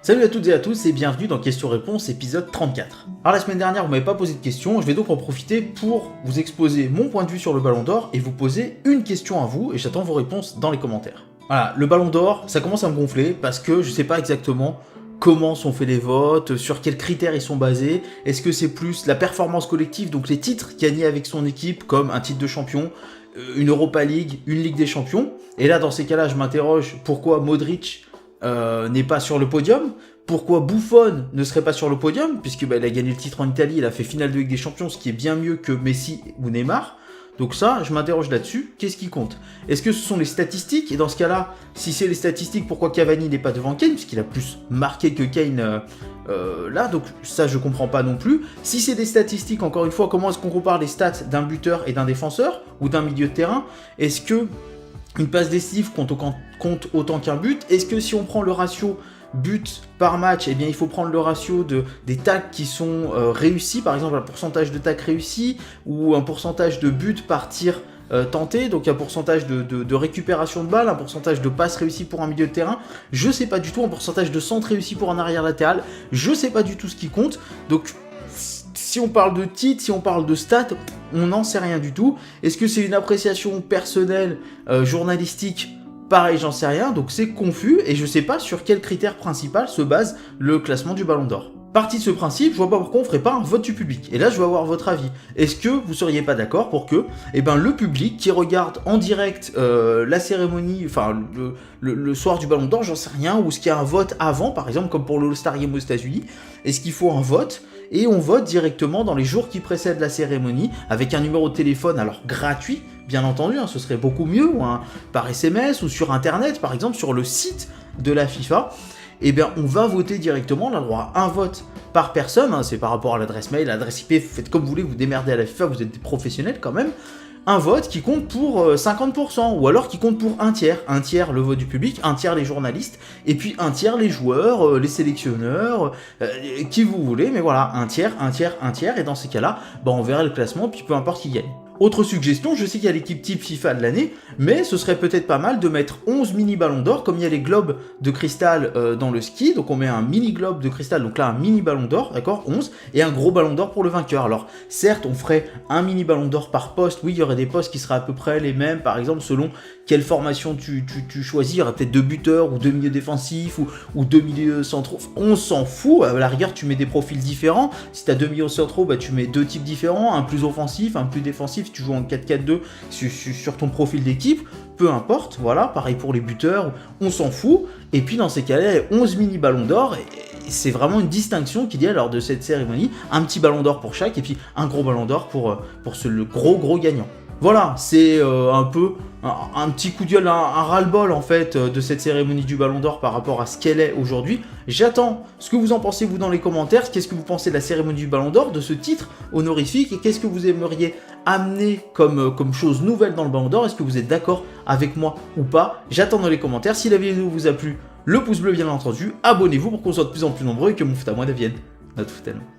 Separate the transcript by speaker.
Speaker 1: Salut à toutes et à tous et bienvenue dans Question-Réponse épisode 34. Alors la semaine dernière vous m'avez pas posé de questions, je vais donc en profiter pour vous exposer mon point de vue sur le Ballon d'Or et vous poser une question à vous et j'attends vos réponses dans les commentaires. Voilà, le Ballon d'Or, ça commence à me gonfler parce que je sais pas exactement comment sont faits les votes, sur quels critères ils sont basés, est-ce que c'est plus la performance collective, donc les titres gagnés avec son équipe comme un titre de champion, une Europa League, une Ligue des Champions, et là dans ces cas-là je m'interroge pourquoi Modric n'est pas sur le podium. Pourquoi Buffon ne serait pas sur le podium, puisque il a gagné le titre en Italie, il a fait finale de Ligue des Champions, ce qui est bien mieux que Messi ou Neymar. Donc ça, je m'interroge là-dessus, qu'est-ce qui compte? Est-ce que ce sont les statistiques? Et dans ce cas-là, si c'est les statistiques, pourquoi Cavani n'est pas devant Kane? Puisqu'il a plus marqué que Kane là, donc ça je comprends pas non plus. Si c'est des statistiques, encore une fois, comment est-ce qu'on compare les stats d'un buteur et d'un défenseur, ou d'un milieu de terrain? Est-ce que une passe décisive compte autant qu'un but? Est-ce que si on prend le ratio but par match, eh bien il faut prendre le ratio des tacles qui sont réussis, par exemple un pourcentage de tacles réussis, ou un pourcentage de buts par tir tenté, donc un pourcentage de récupération de balles, un pourcentage de passes réussies pour un milieu de terrain, je sais pas du tout, un pourcentage de centre réussi pour un arrière latéral, je sais pas du tout ce qui compte, donc si on parle de titres, si on parle de stats, on n'en sait rien du tout. Est-ce que c'est une appréciation personnelle, journalistique? Pareil, j'en sais rien, donc c'est confus, et je sais pas sur quel critère principal se base le classement du Ballon d'Or. Parti de ce principe, je vois pas pourquoi on ferait pas un vote du public. Et là, je veux avoir votre avis. Est-ce que vous seriez pas d'accord pour que le public qui regarde en direct la cérémonie, enfin le soir du Ballon d'Or, j'en sais rien, ou est-ce qu'il y a un vote avant, par exemple, comme pour le All-Star Game aux États-Unis, est-ce qu'il faut un vote? Et on vote directement dans les jours qui précèdent la cérémonie, avec un numéro de téléphone, alors gratuit, bien entendu, ce serait beaucoup mieux, ou par SMS, ou sur Internet, par exemple, sur le site de la FIFA. Eh bien, on va voter directement, on a le droit à un vote par personne, c'est par rapport à l'adresse mail, l'adresse IP, vous faites comme vous voulez, vous démerdez à la FIFA, vous êtes des professionnels quand même. Un vote qui compte pour 50%, ou alors qui compte pour un tiers le vote du public, un tiers les journalistes, et puis un tiers les joueurs, les sélectionneurs, qui vous voulez, mais voilà, un tiers, et dans ces cas-là, on verra le classement, puis peu importe qui gagne. Autre suggestion, je sais qu'il y a l'équipe type FIFA de l'année, mais ce serait peut-être pas mal de mettre 11 mini ballons d'or, comme il y a les globes de cristal dans le ski, donc on met un mini globe de cristal, donc là un mini ballon d'or, d'accord, 11, et un gros ballon d'or pour le vainqueur. Alors certes, on ferait un mini ballon d'or par poste, oui, il y aurait des postes qui seraient à peu près les mêmes, par exemple, selon quelle formation tu choisis, il y aurait peut-être 2 buteurs, ou 2 milieux défensifs, ou 2 milieux centraux, on s'en fout, à la rigueur tu mets des profils différents, si tu as 2 milieux centraux, tu mets 2 types différents, un plus offensif, un plus défensif, tu joues en 4-4-2 sur ton profil d'équipe, peu importe, voilà, pareil pour les buteurs, on s'en fout, et puis dans ces cas-là, il y a 11 mini ballons d'or, et c'est vraiment une distinction qu'il y a lors de cette cérémonie, un petit ballon d'or pour chaque, et puis un gros ballon d'or pour le gros gagnant. Voilà, c'est un peu un petit coup de gueule, un ras-le-bol en fait de cette cérémonie du Ballon d'Or par rapport à ce qu'elle est aujourd'hui. J'attends ce que vous en pensez vous dans les commentaires, qu'est-ce que vous pensez de la cérémonie du Ballon d'Or, de ce titre honorifique, et qu'est-ce que vous aimeriez amener comme chose nouvelle dans le Ballon d'Or, est-ce que vous êtes d'accord avec moi ou pas? J'attends dans les commentaires, si la vidéo vous a plu, le pouce bleu bien entendu, abonnez-vous pour qu'on soit de plus en plus nombreux et que mon foot à moi devienne notre foot à nous.